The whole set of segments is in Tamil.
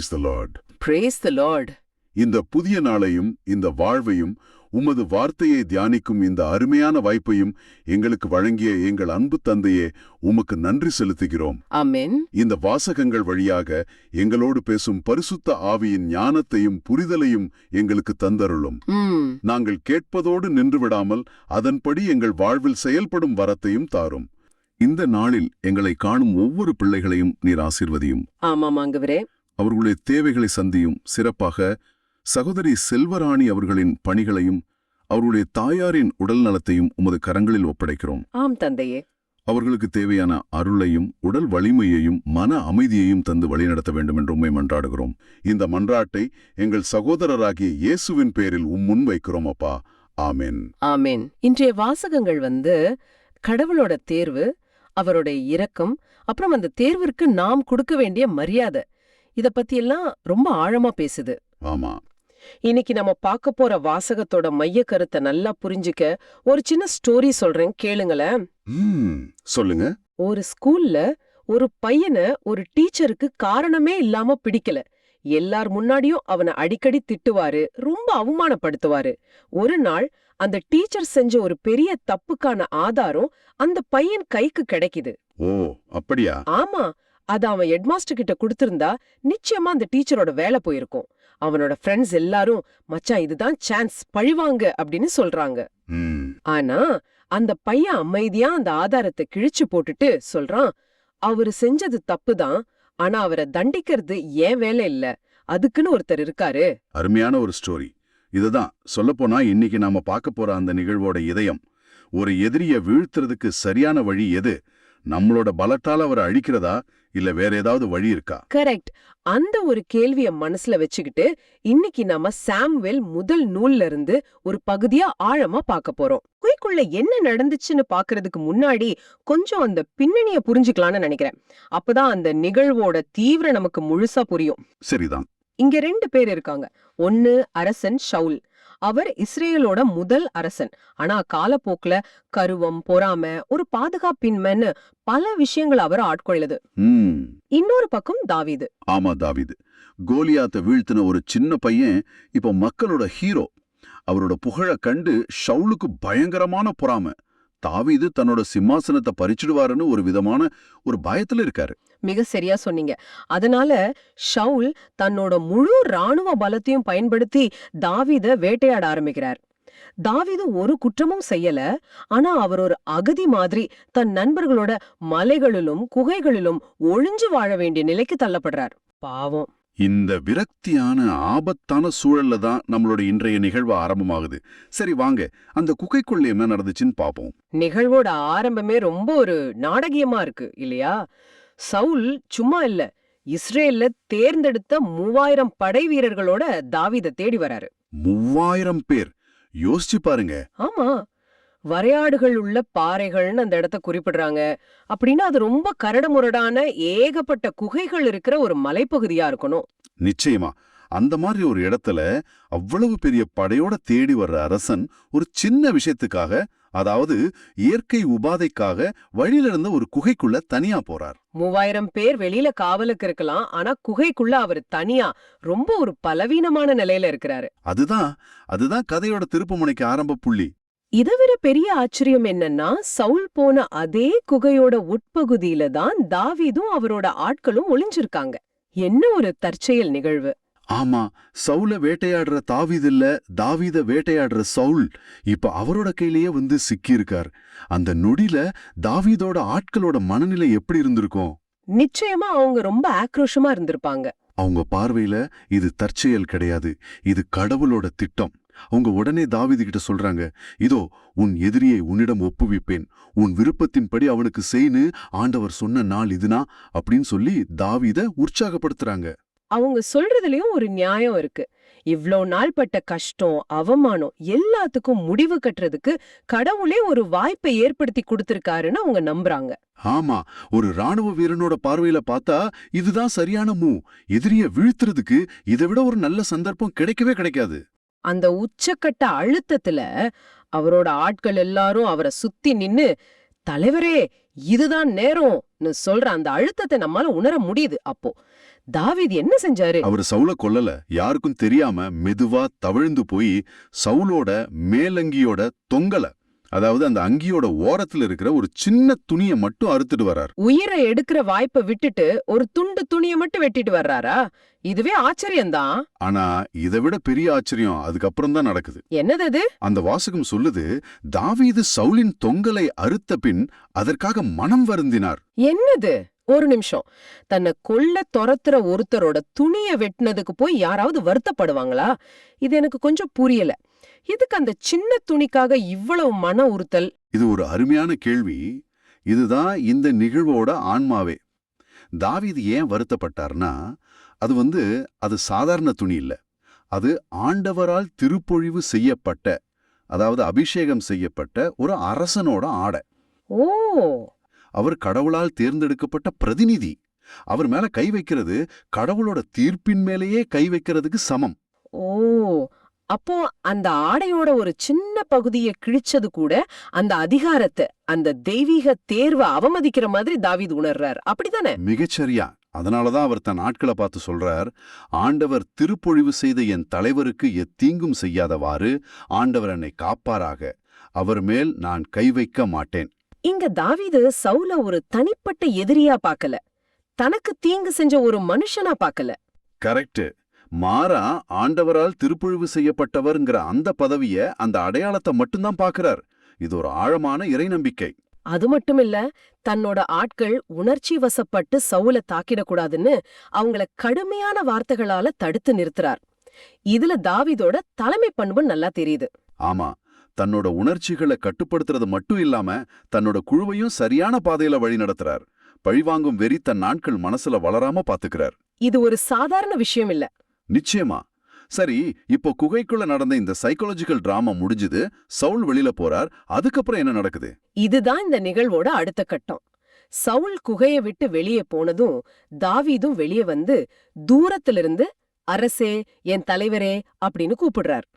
Praise the Lord. Praise the Lord. இந்த புதிய நாளையும் இந்த வாழ்வையும் உமது வார்த்தையை தியானிக்கும் இந்த அருமையான வாய்ப்பையும் எங்களுக்கு வழங்கிய எங்கள் அன்பு தந்தையே உமக்கு நன்றி செலுத்துகிறோம். ஆமென். இந்த வாசகங்கள் வழியாக எங்களோடு பேசும் பரிசுத்த ஆவியின் ஞானத்தையும் புரிதலையும் எங்களுக்கு தந்தருளும். நாங்கள் கேட்பதோடு நின்றுவிடாமல் அதன்படி எங்கள் வாழ்வில் செயல்படும் வரத்தையும் தாரும். இந்த நாளில் எங்களை காணும் ஒவ்வொரு பிள்ளைகளையும் நீர் ஆசீர்வதியும். ஆமாம் ஆண்டவரே. அவர்களுடைய தேவைகளை சந்தியும். சிறப்பாக சகோதரி செல்வராணி அவர்களின் பணிகளையும் அவருடைய தாயாரின் உடல் நலத்தையும் உமது கரங்களில் ஒப்படைக்கிறோம். ஆம் தந்தையே. அவர்களுக்கு தேவையான அருளையும் உடல் வலிமையையும் மன அமைதியையும் தந்து வழிநடத்த வேண்டும் என்று உம்மை மன்றாடுகிறோம். இந்த மன்றாட்டை எங்கள் சகோதரராகிய இயேசுவின் பேரில் முன் வைக்கிறோம் அப்பா. ஆமென். ஆமென். இன்றைய வாசகங்கள் கடவுளோட தேர்வு, அவருடைய இரக்கம், அப்புறம் அந்த தேர்விற்கு நாம் கொடுக்க வேண்டிய மரியாதை, இத பத்தியெல்லாம் ரொம்ப ஆழமா பேசுது. ஆமா. இன்னைக்கு நம்ம பார்க்க போற வாசகத்தோட மைய கருத்தை நல்லா புரிஞ்சுக்க ஒரு சின்ன ஸ்டோரி சொல்றேன், கேளுங்களேன். சொல்லுங்க. ஒரு ஸ்கூல்ல ஒரு பையனை ஒரு டீச்சருக்கு காரணமே இல்லாம பிடிக்கல. எல்லார் முன்னாடியும் அவனை அடிக்கடி திட்டுவாரு, ரொம்ப அவமானப்படுத்துவாரு. ஒரு நாள் அந்த டீச்சர் செஞ்ச ஒரு பெரிய தப்புக்கான ஆதாரம் அந்த பையன் கைக்கு கிடைக்குது. ஓ, அப்படியா? ஆமா. அது அவன் ஹெட்மாஸ்டர் கிட்ட கொடுத்திருந்தா நிச்சயமா அந்த டீச்சரோட வேலை போயிருக்கும். அவனோட ஃப்ரெண்ட்ஸ் எல்லாரும், மச்சான் இதுதான் சான்ஸ், பழிவாங்க அப்படின்னு சொல்றாங்க. ஆனா அந்த பையன் அமைதியா அந்த ஆதாரத்தை கிழிச்சு போட்டுட்டு சொல்றான், அவரு செஞ்சது தப்புதான், ஆனா அவரை தண்டிக்கிறது ஏன் வேலை இல்ல, அதுக்குன்னு ஒருத்தர் இருக்காரு. அருமையான ஒரு ஸ்டோரி. இதுதான் சொல்லப்போனா இன்னைக்கு நாம பார்க்க போற அந்த நிகழ்வோட இதயம். ஒரு எதிரிய வீழ்த்துறதுக்கு சரியான வழி எது? நம்மளோட பலத்தால அவரை அழிக்கிறதா, இல்ல வேற ஏதாவது வழி இருக்கா? கரெக்ட். அந்த ஒரு கேள்விய மனசுல வச்சுக்கிட்டு இன்னைக்கு நாம சாமுவேல் முதல் நூல்ல இருந்து ஒரு பகுதியா ஆழமா பார்க்க போறோம். குயிக்குள்ள என்ன நடந்துச்சுன்னு பாக்குறதுக்கு முன்னாடி கொஞ்சம் அந்த பின்னணிய புரிஞ்சுக்கலாம்னு நினைக்கிறேன். அப்பதான் அந்த நிகழ்வோட தீவிரம் நமக்கு முழுசா புரியும். சரிதான். இங்க 2 பேர் இருக்காங்க. ஒன்னு அரசன் ஷவுல். அவர் இஸ்ரேலோட முதல் அரசன். ஆனா காலப்போக்குல கருவம், பொறாம, ஒரு பாதுகாப்பின்மைன்னு பல விஷயங்கள் அவர் ஆட்கொள்ளுது. இன்னொரு பக்கம் தாவீது. ஆமா, தாவீது. கோலியாத்தை வீழ்த்தின ஒரு சின்ன பையன் இப்ப மக்களோட ஹீரோ. அவரோட புகழ கண்டு ஷவுலுக்கு பயங்கரமான பொறாம. தாவீது தன்னோட சிம்மாசனத்தை பறிச்சிடுவாருன்னு ஒரு விதமான ஒரு பயத்துல இருக்காரு. மிக சரியா சொன்னீங்க. அதனால ஷவுல் தன்னோட முழு ராணுவ பலத்தையும் பயன்படுத்தி தாவீத வேட்டையாட ஆரம்பிக்கிறார். தாவீது ஒரு குற்றமும் செய்யல. ஆனா அவர் ஒரு அகதி மாதிரி தன் நண்பர்களோட மலைகளிலும் குகைகளிலும் ஒளிஞ்சு வாழ வேண்டிய நிலைக்கு தள்ளப்படுறார். பாவம். இந்த விரக்தியான ஆபத்தான சூழல்ல தான் நம்மளோட இன்றைய நிகழ்வு ஆரம்பமாகுது. சரி வாங்க, அந்த குகைக்குள்ள என்ன நடந்துச்சுன்னு பாப்போம். நிகழ்வோட ஆரம்பமே ரொம்ப ஒரு நாடகீயமா இருக்கு இல்லையா? சவுல் சும்மா இல்ல, இஸ்ரேல்ல தேர்ந்தெடுத்த 3000 படை வீரர்களோட தாவீத தேடி வராரு. 3000 பேர், யோசிச்சு பாருங்க. ஆமா, வரையாடுகள் உள்ள பாறைகள்னு அந்த இடத்த குறிப்பிடுறாங்க. அப்படின்னா அது ரொம்ப கரடுமுரடான ஏகப்பட்ட குகைகள் இருக்கிற ஒரு மலைப்பகுதியா இருக்கணும். நிச்சயமா. அந்த மாதிரி ஒரு இடத்துல அவ்வளவு பெரிய படையோட தேடி வர்ற அரசன் ஒரு சின்ன விஷயத்துக்காக, அதாவது இயற்கை உபாதைக்காக வழியில இருந்த ஒரு குகைக்குள்ள தனியா போறார். 3000 பேர் வெளியில காவலுக்கு இருக்கலாம், ஆனா குகைக்குள்ள அவர் தனியா ரொம்ப ஒரு பலவீனமான நிலையில இருக்கிறாரு. அதுதான் கதையோட திருப்புமுனைக்கு ஆரம்ப புள்ளி. இதை விட பெரிய ஆச்சரியம் என்னன்னா, சவுல் போன அதே குகையோட உட்பகுதியில தான் தாவீதும் அவரோட ஆட்களும் ஒளிஞ்சிருக்காங்க. என்ன ஒரு தற்செயல் நிகழ்வு. ஆமா, சவுல வேட்டையாடுற தாவீது இல்ல, தாவீத வேட்டையாடுற சவுல் இப்ப அவரோட கையிலேயே வந்து சிக்கி இருக்கார். அந்த நொடியில தாவீதோட ஆட்களோட மனநிலை எப்படி இருந்திருக்கும்? நிச்சயமா அவங்க ரொம்ப ஆக்ரோஷமா இருந்திருப்பாங்க. அவங்க பார்வையில இது தற்செயல் கிடையாது, இது கடவுளோட திட்டம். அவங்க உடனே தாவீது கிட்ட சொல்றாங்க, இதோ உன் எதிரியை உன்னிடம் ஒப்புவிப்பேன், உன் விருப்பத்தின்படி அவனுக்கு செய்னு ஆண்டவர் சொன்ன நாள் இதுனா அப்படின்னு சொல்லி தாவீத உற்சாகப்படுத்துறாங்க. அவங்க சொல்றதுலயும் ஒரு நியாயம் இருக்கு. இவ்ளோ நாள் பட்ட கஷ்டம், அவமானம் எல்லாத்துக்கும் முடிவு கட்டுறதுக்கு கடவுளே ஒரு வாய்ப்பை ஏற்படுத்தி கொடுத்திருக்காருன்னு அவங்க நம்புறாங்க. ஆமா, ஒரு ராணுவ வீரனோட பார்வையில பார்த்தா இதுதான் சரியான மூவ். எதிரிய வீழ்த்துறதுக்கு இதை விட ஒரு நல்ல சந்தர்ப்பம் கிடைக்கவே கிடைக்காது. அந்த உச்சக்கட்ட அழுத்தத்துல அவரோட ஆட்கள் எல்லாரும் அவரை சுத்தி நின்னு, தலைவரே இதுதான் நேரம்னு சொல்ற அந்த அழுத்தத்தை நம்மால உணர முடியுது. அப்போ தாவீது என்ன செஞ்சாரு? அவர் சவுல கொல்லல, யாருக்கும் தெரியாம மெதுவா தவழ்ந்து போய் சவுலோட மேலங்கியோட தொங்கல, அதாவது அந்த அங்கியோட ஓரத்துல இருக்கிற ஒரு சின்ன துணியை மட்டும் அறுத்துட்டு வர்றார். உயிரை எடுக்கிற வாய்ப்பை விட்டுட்டு ஒரு துண்டு துணியை மட்டும் வெட்டிட்டு வர்றாரா? இதுவே ஆச்சரியம்தான். ஆனா இதை விட பெரிய ஆச்சரியம் அதுக்கப்புறம் தான் நடக்குது. என்னது அது? அந்த வாசகம் சொல்லுது, தாவீது சவுலின் தொங்கலை அறுத்த பின் அதற்காக மனம் வருந்தினார். என்னது? ஒரு நிமிஷம். தன்னை கொல்ல துரத்துற ஒருத்தரோட துணிய வெட்டினதுக்கு போய் யாராவது வருத்தப்படுவாங்களா? இது எனக்கு கொஞ்சம் புரியல. இதுக்கு அந்த சின்ன துணிக்காக இவ்வளவு மன உறுத்தல்? இது ஒரு அருமையான கேள்வி. இதுதான் இந்த நிகழ்வோட ஆன்மாவே. தாவீது ஏன் வருத்தப்பட்டார்னா, அது சாதாரண துணி இல்ல. அது ஆண்டவரால் திருப்பொழிவு செய்யப்பட்ட, அதாவது அபிஷேகம் செய்யப்பட்ட ஒரு அரசனோட ஆடை. ஓ, அவர் கடவுளால் தேர்ந்தெடுக்கப்பட்ட பிரதிநிதி. அவர் மேல கை வைக்கிறது கடவுளோட தீர்ப்பின் மேலேயே கை வைக்கிறதுக்கு சமம். ஓ, அப்போ அந்த ஆடையோட ஒரு சின்ன பகுதியை கிழிச்சது கூட அந்த அதிகாரத்தை, அந்த தெய்வீக தேர்வை அவமதிக்கிற மாதிரி தாவீது உணர்றார். அப்படித்தானே? மிகச்சரியா. அதனாலதான் அவர் தன் ஆட்களை பார்த்து சொல்றார், ஆண்டவர் திருப்பொழிவு செய்த என் தலைவருக்கு எத்தீங்கும் செய்யாதவாறு ஆண்டவர் என்னை காப்பாராக, அவர் மேல் நான் கை வைக்க மாட்டேன். இங்க தாவீது சவுல ஒரு தனிப்பட்ட எதிரியா பார்க்கல, தனக்கு தீங்கு செஞ்ச ஒரு மனுஷனா பார்க்கல. கரெக்ட். மாறா ஆண்டவரால் திருப்பொழிவு செய்யப்பட்டவர்ங்கிற அந்த பதவிய, அந்த அடையாளத்தை மட்டும்தான் பார்க்கிறார். இது ஒரு ஆழமான இறை நம்பிக்கை. அது மட்டுமில்ல, தன்னோட ஆட்கள் உணர்ச்சி வசப்பட்டு சவுல தாக்கிடக்கூடாதுன்னு அவங்கள கடுமையான வார்த்தைகளால தடுத்து நிறுத்துறார். இதுல தாவீதோட தலைமை பண்பு நல்லா தெரியுது. ஆமா, தன்னோட உணர்ச்சிகளை கட்டுப்படுத்துறது மட்டும் இல்லாம தன்னோட குழுவையும் சரியான பாதையில வழி நடத்துறார். பழிவாங்கும் வெறி தன் நாட்கள் மனசுல வளராம பாத்துக்கிறார். இது ஒரு சாதாரண விஷயம் இல்ல. நிச்சயமா. சரி, இப்போ குகைக்குள்ள நடந்த இந்த சைக்காலஜிக்கல் டிராமா முடிஞ்சுது, சவுல் வெளியில போறார். அதுக்கப்புறம் என்ன நடக்குது? இதுதான் இந்த நிகழ்வோட அடுத்த கட்டம். சவுல் குகையை விட்டு வெளியே போனதும் தாவீதும் வெளியே வந்து தூரத்திலிருந்து அரசே, என் தலைவரே அப்படின்னு கூப்பிடுறார்.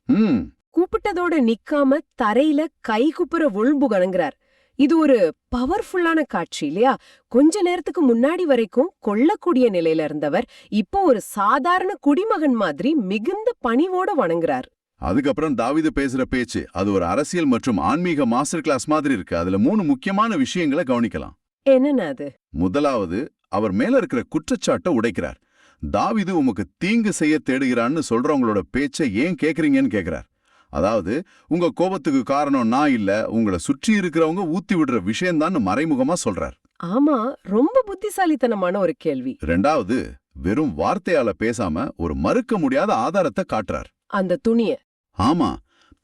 கூப்பிட்டதோட நிக்காம தரையில கை குப்புற உள்புகணுங்கிறார். இது ஒரு பவர்ஃபுல்லான காட்சி இல்லையா? கொஞ்ச நேரத்துக்கு முன்னாடி வரைக்கும் கொல்லக்கூடிய நிலையில இருந்தவர் இப்போ ஒரு சாதாரண குடிமகன் மாதிரி மிகுந்த பணிவோட வணங்குறார். அதுக்கப்புறம் தாவீது பேசுற பேச்சு, அது ஒரு அரசியல் மற்றும் ஆன்மீக மாஸ்டர் கிளாஸ் மாதிரி இருக்கு. அதுல 3 முக்கியமான விஷயங்களை கவனிக்கலாம். என்னன்னா அது? முதலாவது, அவர் மேல இருக்கிற குற்றச்சாட்டை உடைக்கிறார். தாவீது உமக்கு தீங்கு செய்ய தேடுகிறான்னு சொல்றவங்களோட பேச்சை ஏன் கேக்குறீங்கன்னு கேக்குறார். அதாவது, உங்க கோபத்துக்கு காரணம் நான் இல்ல, உங்களை சுற்றி இருக்கிறவங்க ஊத்தி விடுற விஷயம்தான் மறைமுகமா சொல்றார். ஆமா, ரொம்ப புத்திசாலித்தனமான ஒரு கேள்வி. ரெண்டாவது, வெறும் வார்த்தையால பேசாம ஒரு மறுக்க முடியாத ஆதாரத்தை காட்டுறார். அந்த துணிய. ஆமா,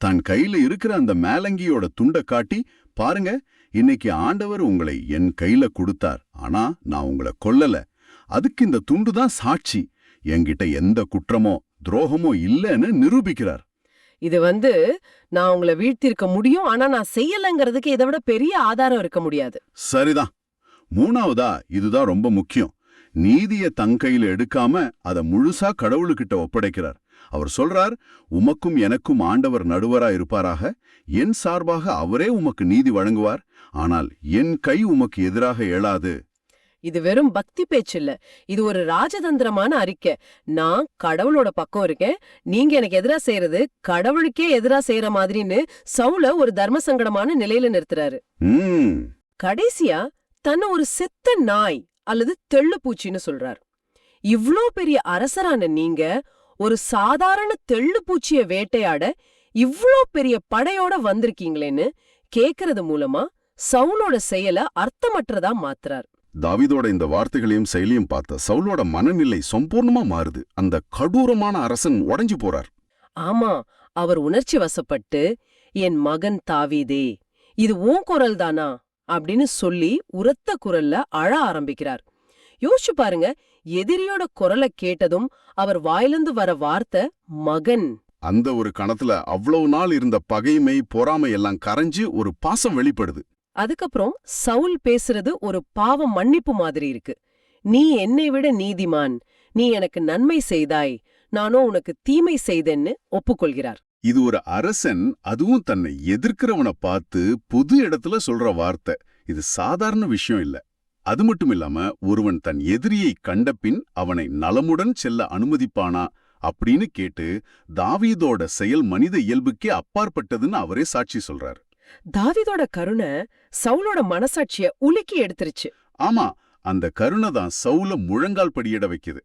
தன் கையில இருக்கிற அந்த மேலங்கியோட துண்டை காட்டி, பாருங்க, இன்னைக்கு ஆண்டவர் உங்களை என் கையில கொடுத்தார், ஆனா நான் உங்களை கொல்லல, அதுக்கு இந்த துண்டு தான் சாட்சி, என்கிட்ட எந்த குற்றமோ துரோகமோ இல்லைன்னு நிரூபிக்கிறார். இது நான் உங்களை வீழ்த்திருக்க முடியும், ஆனா நான் செய்யலங்கிறதுக்கு இதை விட பெரிய ஆதாரம் இருக்க முடியாது. சரிதான். மூணாவதா, இதுதான் ரொம்ப முக்கியம், நீதியை தன் கையில எடுக்காம அதை முழுசா கடவுளுக்கிட்ட ஒப்படைக்கிறார். அவர் சொல்றார், உமக்கும் எனக்கும் ஆண்டவர் நடுவரா இருப்பாராக, என் சார்பாக அவரே உமக்கு நீதி வழங்குவார், ஆனால் என் கை உமக்கு எதிராக எழாது. இது வெறும் பக்தி பேச்சு இல்ல, இது ஒரு ராஜதந்திரமான அறிக்கை. நான் கடவுளோட பக்கம் இருக்கேன், நீங்க எனக்கு எதிரா செய்யறது கடவுளுக்கே எதிரா செய்யற மாதிரின்னு சவுல ஒரு தர்ம சங்கடமான நிலையில நிறுத்துறாரு. கடைசியா தன்னை ஒரு செத்த நாய் அல்லது தெள்ளுப்பூச்சின்னு சொல்றார். இவ்ளோ பெரிய அரசரான நீங்க ஒரு சாதாரண தெள்ளுப்பூச்சிய வேட்டையாட இவ்ளோ பெரிய படையோட வந்திருக்கீங்களேன்னு கேக்குறது மூலமா சவுலோட செயல அர்த்தமற்றதா மாத்துறார். தாவீதோட இந்த வார்த்தைகளையும் செயலியும் பார்த்த சவுலோட மனநிலை சம்பூர்ணமா மாறுது. அந்த கடூரமான அரசன் உடைஞ்சு போறார். ஆமா, அவர் உணர்ச்சி வசப்பட்டு, என் மகன் தாவீதே, இது உன் குரல் தானா அப்படின்னு சொல்லி உரத்த குரல்ல அழ ஆரம்பிக்கிறார். யோசிச்சு பாருங்க, எதிரியோட குரலை கேட்டதும் அவர் வாயிலிருந்து வர வார்த்தை மகன். அந்த ஒரு கணத்துல அவ்வளவு நாள் இருந்த பகைமை பொறாமை எல்லாம் கரைஞ்சு ஒரு பாசம் வெளிப்படுது. அதுக்கப்புறம் சவுல் பேசுறது ஒரு பாவ மன்னிப்பு மாதிரி இருக்கு. நீ என்னை விட நீதிமான், நீ எனக்கு நன்மை செய்தாய், நானோ உனக்கு தீமை செய்தேன்னு ஒப்புக்கொள்கிறார். இது ஒரு அரசன், அதுவும் தன்னை எதிர்க்கிறவனை பார்த்து புது இடத்துல சொல்ற வார்த்தை. இது சாதாரண விஷயம் இல்ல. அது மட்டும் இல்லாம ஒருவன் தன் எதிரியை கண்டபின் அவனை நலமுடன் செல்ல அனுமதிப்பானா அப்படின்னு கேட்டு தாவீதோட செயல் மனித இயல்புக்கே அப்பாற்பட்டதுன்னு அவரே சாட்சி சொல்றார். தாவீதோட கருணை சவுலோட மனசாட்சிய உலுக்கி எடுத்துருச்சு. ஆமா, அந்த கருணை தான் சவுல முழங்கால் படியிட வைக்குது.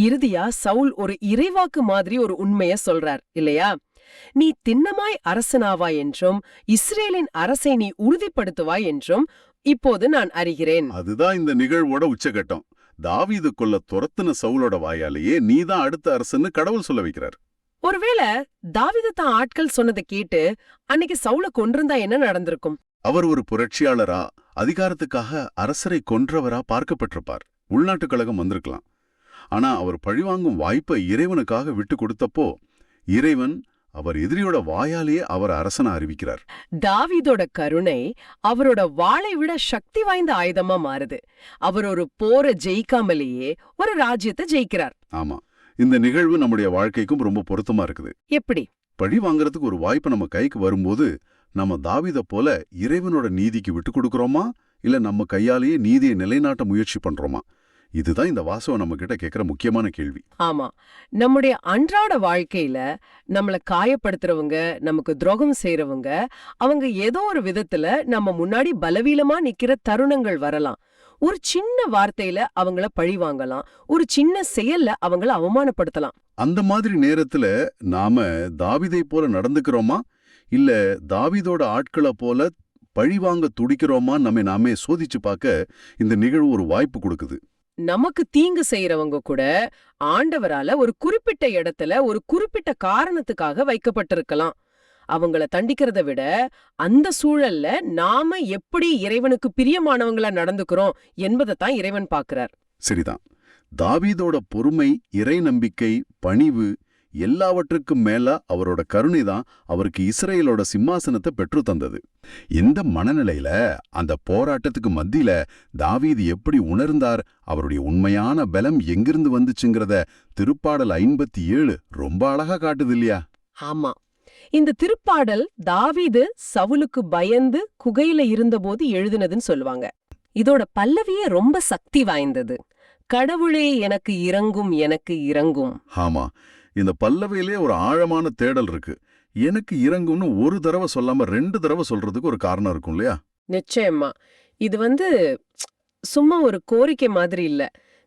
இறுதியா சவுல் ஒரு இறைவாக்கு மாதிரி ஒரு உண்மைய சொல்றார் இல்லையா? நீ திண்ணமாய் அரசனாவாய் என்றும் இஸ்ரேலின் அரசை நீ உறுதிப்படுத்துவாய் என்றும் இப்போது நான் அறிகிறேன். அதுதான் இந்த நிகழ்வோட உச்சகட்டம். தாவீது கொல்ல துரத்துன சவுலோட வாயாலேயே நீதான் அடுத்த அரசன்னு கடவுள் சொல்ல வைக்கிறார். ஒருவேளை தாவீது தான் ஆட்கள் சொன்னதை கேட்டு அன்னைக்கு சவுல கொன்றிருந்தா என்ன நடந்திருக்கும்? அவர் ஒரு புரட்சியாளரா, அதிகாரத்துக்காக அரசரை கொன்றவரா பார்க்கப்பட்டிருப்பார். உள்நாட்டு கழகம் வந்திருக்கலாம். ஆனா அவர் பழிவாங்கும் வாய்ப்பை இறைவனுக்காக விட்டு கொடுத்தப்போ இறைவன் அவர் எதிரியோட வாயாலேயே அவர் அரசனா அறிவிக்கிறார். தாவீதோட கருணை அவரோட வாளை விட சக்தி வாய்ந்த ஆயுதமா மாறுது. அவர் ஒரு போரை ஜெயிக்காமலேயே ஒரு ராஜ்யத்தை ஜெயிக்கிறார். ஆமா, இந்த நிகழ்வு நம்முடைய வாழ்க்கைக்கும் ரொம்ப பொருத்தமா இருக்குது. எப்படி? பழி வாங்கறதுக்கு ஒரு வாய்ப்பு நம்ம கைக்கு வரும்போது நம்ம தாவீத போல இறைவனோட நீதிக்கு விட்டு கொடுக்கறோமா, இல்ல நம்ம கையாலேயே நீதியை நிலைநாட்ட முயற்சி பண்றோமா? இதுதான் இந்த வாசகம் நம்ம கிட்ட கேட்கிற முக்கியமான கேள்வி. ஆமா, நம்முடைய அன்றாட வாழ்க்கையில நம்மள காயப்படுத்துறவங்க, நமக்கு துரோகம் செய்யறவங்க, அவங்க ஏதோ ஒரு விதத்துல நம்ம முன்னாடி பலவீனமா நிக்கிற தருணங்கள் வரலாம். ஒரு சின்ன வார்த்தையில அவங்கள பழி வாங்கலாம், ஒரு சின்ன செயல்ல அவங்கள அவமானப்படுத்தலாம். அந்த மாதிரி நேரத்துல நாம தாவீதை போல நடந்துக்கிறோமா, இல்ல தாவீதோட ஆட்களை போல பழிவாங்க துடிக்கிறோமா நம்மை நாமே சோதிச்சு பார்க்க இந்த நிகழ்வு ஒரு வாய்ப்பு கொடுக்குது. நமக்கு தீங்கு செய்யறவங்க கூட ஆண்டவரால ஒரு குறிப்பிட்ட இடத்துல ஒரு குறிப்பிட்ட காரணத்துக்காக வைக்கப்பட்டிருக்கலாம். அவங்கள தண்டிக்கிறத விட அந்த சூழல்ல நாம எப்படி இறைவனுக்கு பிரியமானவங்களா நடந்துக்கிறோம் என்பதைத்தான் இறைவன் பார்க்கிறார். சரிதான். தாவீதோட பொறுமை, இறை நம்பிக்கை, பணிவு எல்லாவற்றுக்கும் மேல அவரோட கருணை தான் அவருக்கு இஸ்ரேலோட சிம்மாசனத்தை பெற்று தந்தது. இந்த மனநிலையில அந்த போராட்டத்துக்கு மத்தியில தாவீது எப்படி உணர்ந்தார், அவருடைய உண்மையான பலம் எங்கிருந்து வந்துச்சுங்கிறத திருப்பாடல் 57 ரொம்ப அழகா காட்டுது இல்லையா? ஆமா, இந்த திருப்பாடல் தாவீது சவுலுக்கு பயந்து குகையில இருந்தபோது எழுதினதுன்னு சொல்லுவாங்க. இதோட பல்லவியே ரொம்ப சக்தி வாய்ந்தது. கடவுளே எனக்கு இறங்கும், எனக்கு இறங்கும். ஆமா, இந்த பல்லவியிலே ஒரு ஆழமான தேடல் இருக்கு. எனக்கு இறங்கும்னு ஒரு தடவை சொல்லாம 2 தடவை சொல்றதுக்கு ஒரு காரணம் இருக்கும் இல்லையா? நிச்சயமா. இது சும்மா ஒரு கோரிக்கை மாதிரி இல்ல.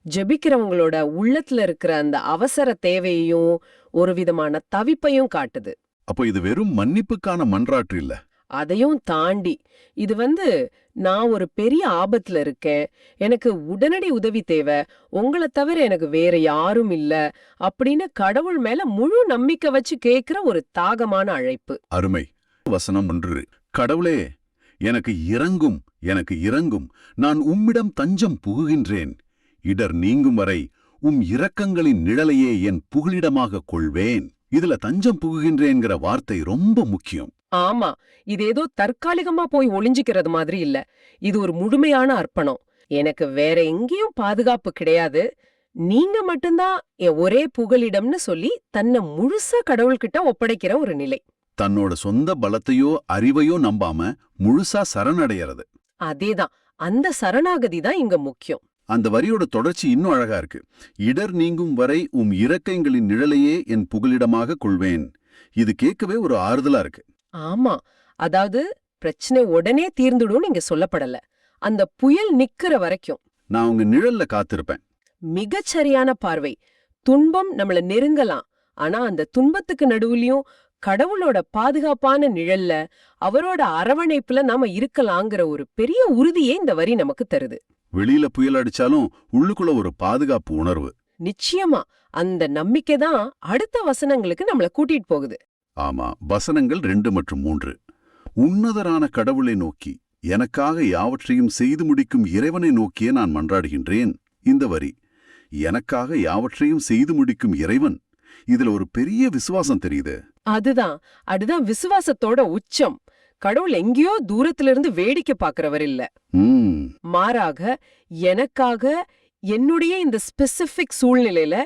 ஜெபிக்கிறவங்களோட உள்ளத்துல இருக்கிற அந்த அவசர தேவையையும் ஒரு விதமான தவிப்பையும் காட்டுது. அப்போ இது வெறும் மன்னிப்புக்கான மன்றாட்டு இல்ல. அதையும் தாண்டி இது நான் ஒரு பெரிய ஆபத்துல இருக்கேன், எனக்கு உடனடி உதவி தேவை, உங்களை தவிர எனக்கு வேற யாரும் இல்ல அப்படின்னு கடவுள் மேல முழு நம்பிக்கை வச்சு கேட்கிற ஒரு தாகமான அழைப்பு. அருமை. வசனம் 1. கடவுளே எனக்கு இறங்கும், எனக்கு இறங்கும், நான் உம்மிடம் தஞ்சம் புகுகின்றேன். இடர் நீங்கும் வரை இரக்கங்களின் நிழலையே என் புகலிடமாக கொள்வேன். இதுல தஞ்சம் புகுகின்றேங்கிற வார்த்தை ரொம்ப முக்கியம். ஆமா, இது ஏதோ தற்காலிகமா போய் ஒளிஞ்சிக்கிறது மாதிரி இல்ல. இது ஒரு முழுமையான அர்ப்பணம். எனக்கு வேற எங்கேயும் பாதுகாப்பு கிடையாது, நீங்க மட்டும்தான் என் ஒரே புகலிடம்னு சொல்லி தன்னை முழுசா கடவுள்கிட்ட ஒப்படைக்கிற ஒரு நிலை. தன்னோட சொந்த பலத்தையோ அறிவையோ நம்பாம முழுசா சரணடைகிறது. அதேதான், அந்த சரணாகதி தான் இங்க முக்கியம். அந்த வரியோட தொடர்ச்சி இன்னும் அழகா இருக்கு. இடர் நீங்கும் வரை இரக்கங்களின் நிழலையே என் புகலிடமாக கொள்வேன். இது கேட்கவே ஒரு ஆறுதலா இருக்கு. ஆமா, அதாவது பிரச்சனை உடனே தீர்ந்துடும் இங்க சொல்லப்படல. அந்த புயல் நிக்கிற வரைக்கும் நான் உங்க நிழல்ல காத்திருப்பேன். மிகச்சரியான பார்வை. துன்பம் நம்மள நெருங்கலாம், ஆனா அந்த துன்பத்துக்கு நடுவுலயும் கடவுளோட பாதுகாப்பான நிழல்ல, அவரோட அரவணைப்புல நாம இருக்கலாங்கிற ஒரு பெரிய உறுதியே இந்த வரி நமக்கு தருது. வெளியில புயல் அடிச்சாலும் உள்ளுக்குள்ள ஒரு பாதுகாப்பு உணர்வு. நிச்சயமா, அந்த நம்பிக்கை தான் அடுத்த வசனங்களுக்கு நம்மள கூட்டிட்டு போகுது. ஆமா, வசனங்கள் 2 மற்றும் 3. உன்னதரான கடவுளை நோக்கி, எனக்காக யாவற்றையும் செய்து முடிக்கும் இறைவனை நோக்கியே நான் மன்றாடுகின்றேன். இந்த வரி, எனக்காக யாவற்றையும் செய்து முடிக்கும் இறைவன், இதுல ஒரு பெரிய விசுவாசம் தெரியுது. அதுதான் விசுவாசத்தோட உச்சம். கடவுள் எங்கேயோ தூரத்திலிருந்து வேடிக்கை பார்க்கிறவர் இல்ல, மாறாக எனக்காக என்னுடைய இந்த ஸ்பெசிபிக் சூழ்நிலையில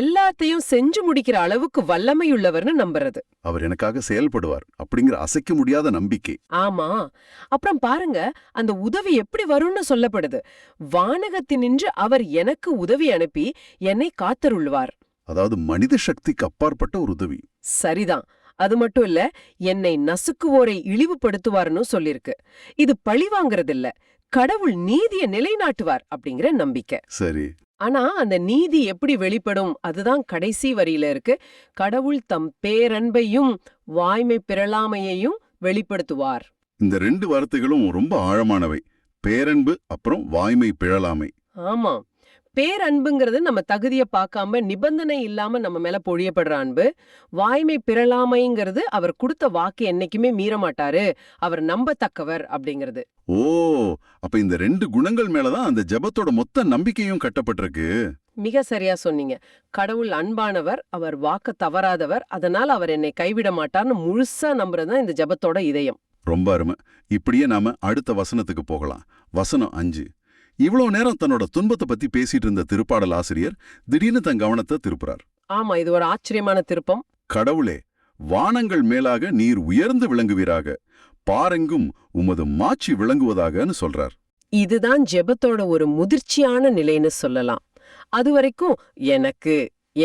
எல்லாத்தையும் செஞ்சு முடிக்கிற அளவுக்கு வல்லமையுள்ளவர்னு நம்புறது. அவர் எனக்காக செயல்படுவார் அப்படிங்கிற அசைக்க முடியாத நம்பிக்கை. ஆமா. அப்புறம் பாருங்க, அந்த உதவி எப்படி வரும்னு சொல்லப்படுது. வானகத்தினின்று அவர் எனக்கு உதவி அனுப்பி என்னை காத்தருள்வார். அதாவது மனித சக்திக்கு அப்பாற்பட்ட ஒரு உதவி. சரிதான். அது மட்டும் இல்ல, என்னை நசுக்குவோரை இழிவுபடுத்துவார்னு சொல்லிருக்கு. இது பழி வாங்கறதில்ல, கடவுள் நீதிய நிலைநாட்டுவார் அப்படிங்கிற நம்பிக்கை. சரி. ஆனா அந்த நீதி எப்படி வெளிப்படும், அதுதான் கடைசி வரியில இருக்கு. கடவுள் தம் பேரன்பையும் வாய்மை பிறழாமையையும் வெளிப்படுத்துவார். இந்த 2 வார்த்தைகளும் ரொம்ப ஆழமானவை. பேரன்பு அப்புறம் வாய்மை பிழலாமை. ஆமா. பேரன்புங்கிறது நம்ம தகுதிய பார்க்காம நிபந்தனை இல்லாம நம்ம மேல பொழியப்படுற அன்பு. வாய்மை பிறழாமைங்கிறது அவர் கொடுத்த வாக்கு என்னைக்குமே மீற மாட்டாரு, அவர் நம்பத்தக்கவர் அப்படிங்கிறது. ஓ, அப்ப இந்த 2 குணங்கள் மேலதான் அந்த ஜெபத்தோட மொத்த நம்பிக்கையும் கட்டப்பட்டிருக்கு. மிக சரியா சொன்னீங்க. கடவுள் அன்பானவர், அவர் வாக்க தவறாதவர், அதனால அவர் என்னை கைவிட மாட்டார்னு முழுசா நம்புறதுதான் இந்த ஜெபத்தோட இதயம். ரொம்ப அருமை. இப்படியே நாம அடுத்த வசனத்துக்கு போகலாம். வசனம் 5. இவ்வளவு நேரம் தன்னோட துன்பத்தை பத்தி பேசிட்டு இருந்த திருப்பாடல் ஆசிரியர் திடீர்னு தன் கவனத்தை திருப்புறார். ஆமா, இது ஒரு ஆச்சரியமான திருப்பம். கடவுளே, வானங்கள் மேலாக நீர் உயர்ந்து விளங்குவீராக, பாரெங்கும் உமது மாட்சி விளங்குவதாகன்னு சொல்றார். இதுதான் ஜெபத்தோட ஒரு முதிர்ச்சியான நிலைன்னு சொல்லலாம். அதுவரைக்கும்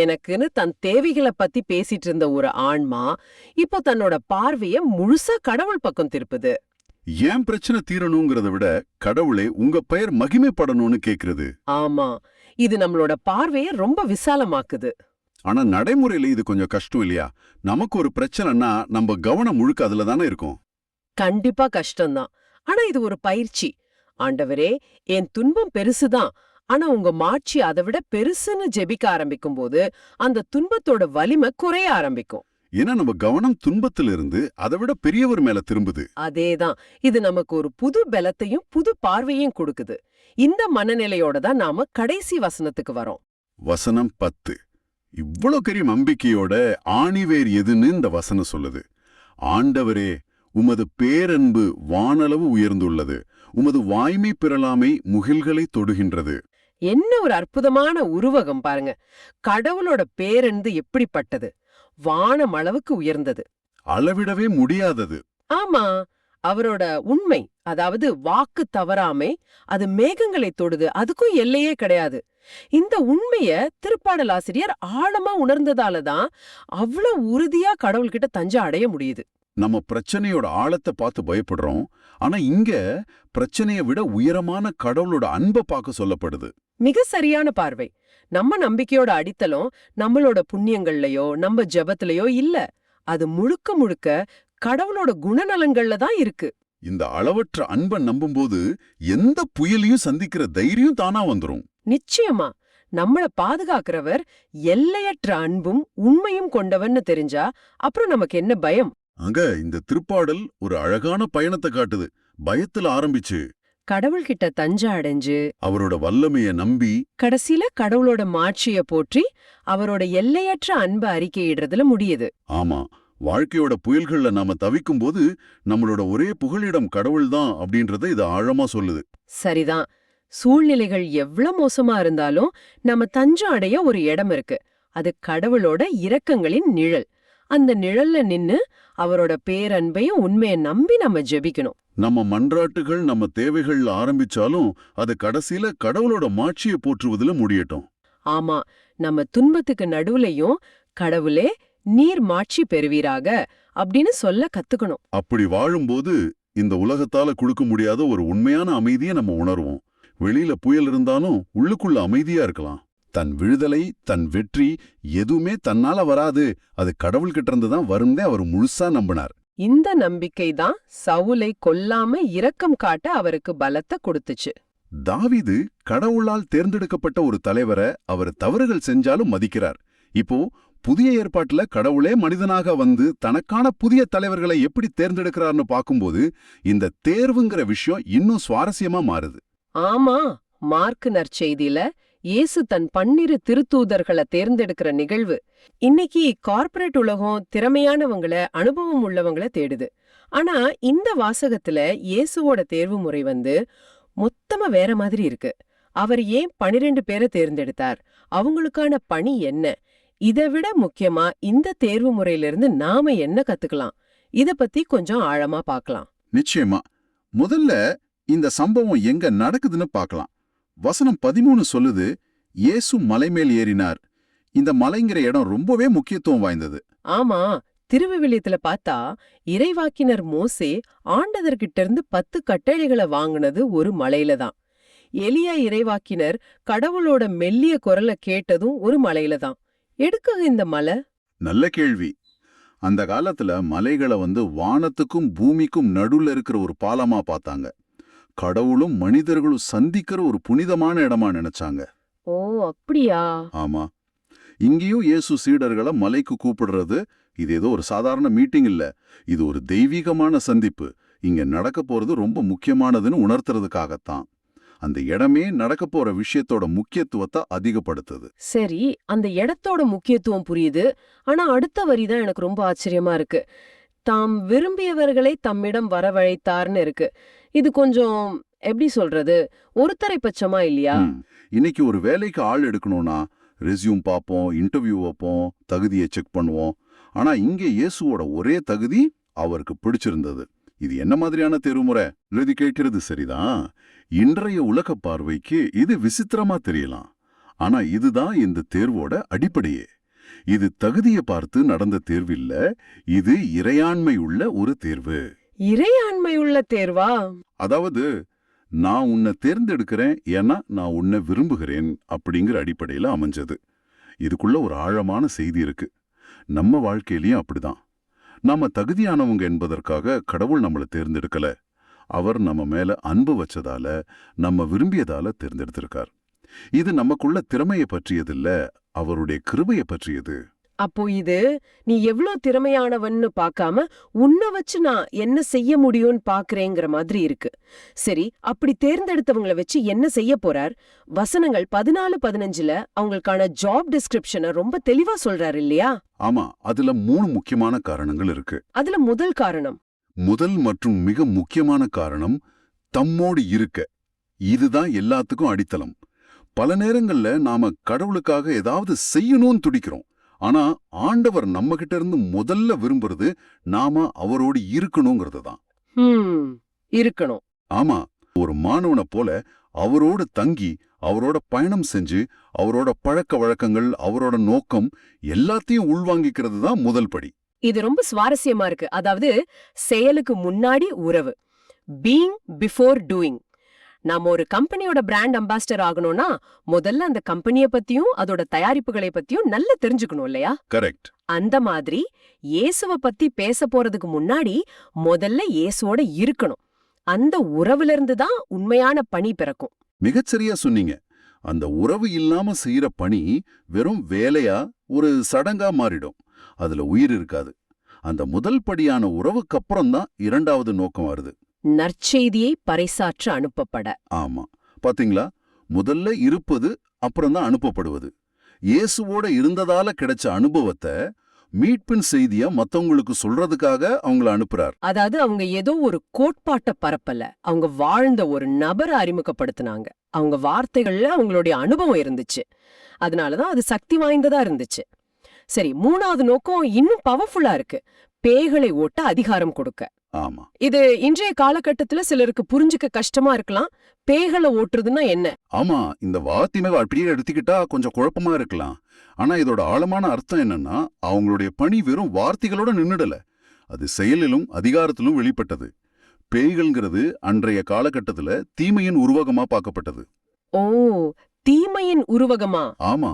எனக்குன்னு தன் தேவைகளை பத்தி பேசிட்டு இருந்த ஒரு ஆன்மா இப்போ தன்னோட பார்வைய முழுசா கடவுள் பக்கம் திருப்புது. ஏன் பிரச்சனை தீரணுங்கிறத விட கடவுளே உங்க பெயர் மகிமைப்படணும்னு கேக்குறது. ஆமா, இது நம்மளோட பார்வைய ரொம்ப விசாலமாக்குது. ஆனா நடைமுறையில இது கொஞ்சம் கஷ்டம் இல்லையா? நமக்கு ஒரு பிரச்சனைனா நம்ம கவனம் முழுக்க அதுல தானே இருக்கும். கண்டிப்பா கஷ்டம்தான். ஆனா இது ஒரு பயிற்சி. ஆண்டவரே, என் துன்பம் பெருசுதான், ஆனா உங்க மாட்சி அதை விட பெருசுன்னு ஜெபிக்க ஆரம்பிக்கும் போது அந்த துன்பத்தோட வலிமை குறைய ஆரம்பிக்கும். ஏன்னா நம்ம கவனம் துன்பத்திலிருந்து அதை விட பெரியவர் மேல திரும்புது. அதேதான். இது நமக்கு ஒரு புது பலத்தையும் புது பார்வையும் கொடுக்குது. இந்த மனநிலையோட தான் நாம கடைசி வசனத்துக்கு வரோம். வசனம் 10. இவ்வளவு பெரிய நம்பிக்கையோட ஆணிவேர் எதுன்னு இந்த வசனம் சொல்லுது. ஆண்டவரே, உமது பேரன்பு வானளவு உயர்ந்துள்ளது, உமது வாய்மை பிறலாமை முகில்களை தொடுகின்றது. என்ன ஒரு அற்புதமான உருவகம் பாருங்க. கடவுளோட பேரன்பு எப்படிப்பட்டது? வானம் அளவுக்கு உயர்ந்தது, அளவிடவே முடியாதது. ஆமா. அவரோட உண்மை, அதாவது வாக்கு தவறாமை, அது மேகங்களை தொடுது, அதுக்கும் எல்லையே கிடையாது. இந்த உண்மைய திருப்பாடல் ஆசிரியர் ஆழமா உணர்ந்ததாலதான் அவ்வளவு உறுதியா கடவுள்கிட்ட தஞ்சை அடைய முடியுது. நம்ம பிரச்சனையோட ஆழத்தை பார்த்து பயப்படுறோம். ஆனா இங்க பிரச்சனையை விட உயரமான கடவுளோட அன்பை பார்க்க சொல்லப்படுது. மிக சரியான பார்வை. நம்ம நம்பிக்கையோட அடித்தளம் நம்மளோட புண்ணியங்கள்லயோ நம்ம ஜெபத்திலயோ இல்ல, அது முழுக்க முழுக்க கடவுளோட குணநலங்கள்ல தான் இருக்கு. இந்த அளவற்ற அன்பை நம்பும்போது எந்த புயலையும் சந்திக்கிற தைரியம் தானா வந்துரும். நிச்சயமா. நம்மள பாதுகாக்கிறவர் எல்லையற்ற அன்பும் உண்மையும் கொண்டவன்னு தெரிஞ்சா அப்புறம் நமக்கு என்ன பயம்? அங்க இந்த திருப்பாடல் ஒரு அழகான பயணத்தை காட்டுது. பயத்துல ஆரம்பிச்சு கடவுள்கிட்ட தஞ்சை அடைஞ்சு அவரோட வல்லமைய நம்பி கடைசியில கடவுளோட மாட்சிய போற்றி அவரோட எல்லையற்ற அன்பை அறிக்கையிடுறதுல முடியுது. ஆமா, வாழ்க்கையோட புயல்கள்ல நாம தவிக்கும் போது நம்மளோட ஒரே புகலிடம் கடவுள்தான் அப்படின்றத இது ஆழமா சொல்லுது. சரிதான். சூழ்நிலைகள் எவ்வளவு மோசமா இருந்தாலும் நம்ம தஞ்சம் அடைய ஒரு இடம் இருக்கு. அது கடவுளோட இரக்கங்களின் நிழல். அந்த நிழல்ல நின்னு அவரோட பேரன்பையும் உண்மையை நம்பி நம்ம ஜெபிக்கணும். நம்ம மன்றாட்டுகள் நம்ம தேவைகள்ல ஆரம்பிச்சாலும் அது கடைசியில கடவுளோட மாட்சியை போற்றுவதில் முடியட்டும். ஆமா, நம்ம துன்பத்துக்கு நடுவுலையும் கடவுளே நீர் மாட்சி பெறுவீராக அப்படின்னு சொல்ல கத்துக்கணும். அப்படி வாழும்போது இந்த உலகத்தால கொடுக்க முடியாத ஒரு உண்மையான அமைதியை நம்ம உணர்வோம். வெளியில புயல் இருந்தாலும் உள்ளுக்குள்ள அமைதியா இருக்கலாம். தன் விடுதலை, தன் வெற்றி எதுவுமே தன்னால வராது, அது கடவுள்கிட்ட இருந்துதான் வரும்னே அவர் முழுசா நம்பினார். இந்த நம்பிக்கை தான் சவுலை கொல்லாம இரக்கம் காட்ட அவருக்கு பலத்தை கொடுத்துச்சு. தாவீது கடவுளால் தேர்ந்தெடுக்கப்பட்ட ஒரு தலைவரை அவர் தவறுகள் செஞ்சாலும் மதிக்கிறார். இப்போ புதிய ஏற்பாட்டுல கடவுளே மனிதனாக வந்து தனக்கான புதிய தலைவர்களை எப்படி தேர்ந்தெடுக்கிறார்னு பார்க்கும்போது இந்த தேர்வுங்கிற விஷயம் இன்னும் சுவாரஸ்யமா மாறுது. ஆமா, மார்க்கு நற்செய்தியில இயேசு தன் 12 திருத்தூதர்களை தேர்ந்தெடுக்கிற நிகழ்வு. இன்னைக்கு கார்ப்பரேட் உலகம் திறமையானவங்கள, அனுபவம் உள்ளவங்கள தேடுது. ஆனா இந்த வாசகத்துல இயேசுவோட தேர்வு முறை மொத்தமா வேற மாதிரி இருக்கு. அவர் ஏன் 12 பேரை தேர்ந்தெடுத்தார், அவங்களுக்கான பணி என்ன, இதை விட முக்கியமா இந்த தேர்வு முறையிலிருந்து நாம என்ன கத்துக்கலாம், இத பத்தி கொஞ்சம் ஆழமா பார்க்கலாம். நிச்சயமா. முதல்ல இந்த சம்பவம் எங்க நடக்குதுன்னு பார்க்கலாம். வசனம் 13 சொல்லுது, இயேசு மலை மேல் ஏறினார். இந்த மலைங்கிற இடம் ரொம்பவே முக்கியத்துவம் வாய்ந்தது. ஆமா, திருவிவிலியத்துல பார்த்தா இறைவாக்கினர் மோசே ஆண்டவர்கிட்ட இருந்து 10 கட்டளைகளை வாங்குனது ஒரு மலையில தான். எலியா இறைவாக்கினர் கடவுளோட மெல்லிய குரலை கேட்டதும் ஒரு மலையில தான். எடுக்க இந்த மலை? நல்ல கேள்வி. அந்த காலத்துல மலைகளை வானத்துக்கும் பூமிக்கும் நடுவுல இருக்கிற ஒரு பாலமா பார்த்தாங்க. கடவுளும் மனிதர்களும் சந்திக்கிற ஒரு புனிதமான இடமா நினைச்சாங்க. ஓ, அப்படியா? ஆமா. இங்கேயும் இயேசு சீடர்களை மலைக்கு கூப்பிடுறது இது ஏதோ ஒரு சாதாரண மீட்டிங் இல்ல. இது ஒரு தெய்வீகமான சந்திப்பு. இங்க நடக்க போறது ரொம்ப முக்கியமானதுன்னு உணர்த்துறதுக்காகத்தான். அந்த இடமே நடக்க போற விஷயத்தோட முக்கியத்துவத்தை அதிகப்படுத்துது. சரி, அந்த இடத்தோட முக்கியத்துவம் புரியுது. ஆனா அடுத்த வரிதான் எனக்கு ரொம்ப ஆச்சரியமா இருக்கு. தாம் விரும்பியவர்களை தம்மிடம் வரவழைத்தார்னு இருக்கு. இது கொஞ்சம் எப்படி சொல்றது, ஒருத்தரை பட்சமா இல்லையா? இன்னைக்கு ஒரு வேலைக்கு ஆள் எடுக்கணும்னா ரெஸ்யூம் பார்ப்போம், இன்டர்வியூ வைப்போம், தகுதியை செக் பண்ணுவோம். ஆனா இங்கே இயேசுவோட ஒரே தகுதி அவருக்கு பிடிச்சிருந்தது. இது என்ன மாதிரியான தேர்வுமுறை எழுதி கேட்கிறது சரிதான். இன்றைய உலக பார்வைக்கு இது விசித்திரமா தெரியலாம். ஆனா இதுதான் இந்த தேர்வோட அடிப்படையே. இது தகுதியை பார்த்து நடந்த தேர்வு இல்ல, இது இறையாண்மை உள்ள ஒரு தேர்வு. இறையாண்மை உள்ள தேர்வா? அதாவது நான் உன்னை தேர்ந்தெடுக்கிறேன் ஏன்னா நான் உன்னை விரும்புகிறேன் அப்படிங்கிற அடிப்படையில அமைஞ்சது. இதுக்குள்ள ஒரு ஆழமான செய்தி இருக்கு. நம்ம வாழ்க்கையிலயும் அப்படிதான். நாம தகுதியானவங்க என்பதற்காக கடவுள் நம்மளை தேர்ந்தெடுக்கல. அவர் நம்ம மேல அன்பு வச்சதால, நம்ம விரும்பியதால தேர்ந்தெடுத்திருக்கார். இது நமக்குள்ள திறமையை பற்றியதில்ல, அவருடைய கிருபையை பற்றியது. அப்போ இது நீ எவ்ளோ திறமையானவன்னு பார்க்காம உன்னை வச்சு நான் என்ன செய்ய முடியும்னு பாக்குறேங்கிற மாதிரி இருக்கு. சரி, அப்படி தேர்ந்தெடுத்தவங்களை வச்சு என்ன செய்ய போறார்? வசனங்கள் 14-15ல அவங்களுக்கான ஜாப் டிஸ்கிரிப்ஷனை ரொம்ப தெளிவா சொல்றாரு இல்லையா? ஆமா, அதுல 3 முக்கியமான காரணங்கள் இருக்கு. அதுல முதல் காரணம், முதல் மற்றும் மிக முக்கியமான காரணம் தம்மோடு இருக்க. இதுதான் எல்லாத்துக்கும் அடித்தளம். பல நேரங்கள்ல நாம கடவுளுக்காக ஏதாவது செய்யணும்னு துடிக்கிறோம். ஆனா ஆண்டவர் நம்ம கிட்ட இருந்து முதல்ல விரும்புறது நாம அவரோடு இருக்கணுங்கிறது தான். இருக்கணும். ஆமா, ஒரு மாணவனை போல அவரோட தங்கி, அவரோட பயணம் செஞ்சு, அவரோட பழக்க வழக்கங்கள், அவரோட நோக்கம் எல்லாத்தையும் உள்வாங்கிக்கிறது தான் முதல் படி. இது ரொம்ப சுவாரஸ்யமா இருக்கு. அதாவது செயலுக்கு முன்னாடி உறவு, பீயிங் பிஃபோர் டூயிங். நாம ஒரு கம்பெனியோட பிராண்ட் அம்பாசிடர் ஆகணும்னா முதல்ல அந்த கம்பெனியை பத்தியும் அதோட தயாரிப்புகளை பத்தியும் நல்லா தெரிஞ்சுக்கணும் இல்லையா? கரெக்ட். அந்த மாதிரி இயேசுவை பத்தி பேச போறதுக்கு முன்னாடி முதல்ல இயேசுவோட இருக்கணும். அந்த உறவுல இருந்து தான் உண்மையான பணி பிறக்கும். மிகச்சரியா சொன்னீங்க. அந்த உறவு இல்லாம செய்யற பணி வெறும் வேலையா, ஒரு சடங்கா மாறிடும். அதுல உயிர் இருக்காது. அந்த முதல் படியான உறவுக்கு அப்புறம் தான் இரண்டாவது நோக்கம் வருது. நற்செய்தியை பறைசாற்ற அனுப்பப்பட. ஆமா, பாத்தீங்களா? முதல்ல இருப்பது, அப்புறம் தான் அனுப்பப்படுவது. இயேசுவோட இருந்ததால கிடைச்ச அனுபவத்தை மீட்பின் செய்தியா மத்தவங்களுக்கு சொல்றதுக்காக அவங்கள அனுப்புறார். அதாவது அவங்க ஏதோ ஒரு கோட்பாட்டை பரப்பல, அவங்க வாழ்ந்த ஒரு நபரை அறிமுகப்படுத்தினாங்க. அவங்க வார்த்தைகள்ல அவங்களுடைய அனுபவம் இருந்துச்சு. அதனாலதான் அது சக்தி வாய்ந்ததா இருந்துச்சு. சரி, மூணாவது நோக்கம் இன்னும் பவர்ஃபுல்லா இருக்கு. பேய்களை ஓட்ட அதிகாரம் கொடுக்க. ஆமா, இது இன்றைய காலகட்டத்துல சிலருக்கு புரிஞ்சுக்க கஷ்டமா இருக்கலாம். பேய்களை ஓட்டுறதுன்னா என்ன? ஆமா, இந்த வார்த்தையை அப்படியே எடுத்துக்கிட்டா கொஞ்சம் குழப்பமா இருக்கலாம். ஆனா இதோட ஆழமான அர்த்தம் என்னன்னா, அவங்களுடைய பணி வெறும் வார்த்தைகளோட நின்னுடல, அது செயலிலும் அதிகாரத்திலும் வெளிப்பட்டது. பேய்கள்ங்கிறது அன்றைய காலகட்டத்துல தீமையின் உருவகமா பார்க்கப்பட்டது. ஓ, தீமையின் உருவகமா? ஆமா,